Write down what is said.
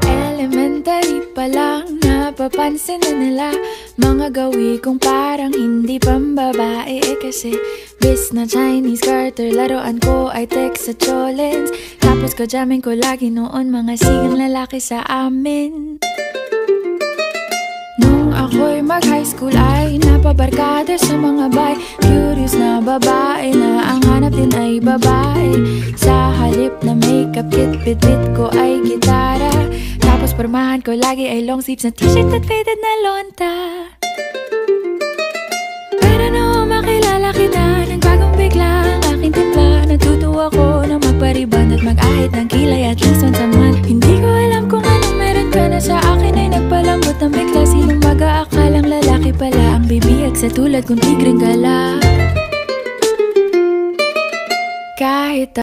Elementary pa lang, napapansin na nila mga gawi kong parang hindi pambabae. Kasi bis na Chinese garter, laruan ko ay text sa cholens. Tapos ko jamming ko lagi noon mga sigang lalaki sa amin. Nung ako'y mag-high school ay napabarkada sa mga bay. Curious na babae na ang hanap din ay babae. Sa halip na makeup kit, bit-bit ko ay gitara. Tapos pormahan ko lagi ay long sleeves na t-shirt at faded na lonta. Pero nung makilala kita, nagbagong bigla ang aking timpla. Natutuwa ko na magpariban at mag-ahit ng kilay at least once a month. Hindi ko alam kung anong meron ka na sa akin ay nagpalambot ng bigla. Sinong mag-aakalang lalaki pala ang bibihag sa tulad kong tigreng gala.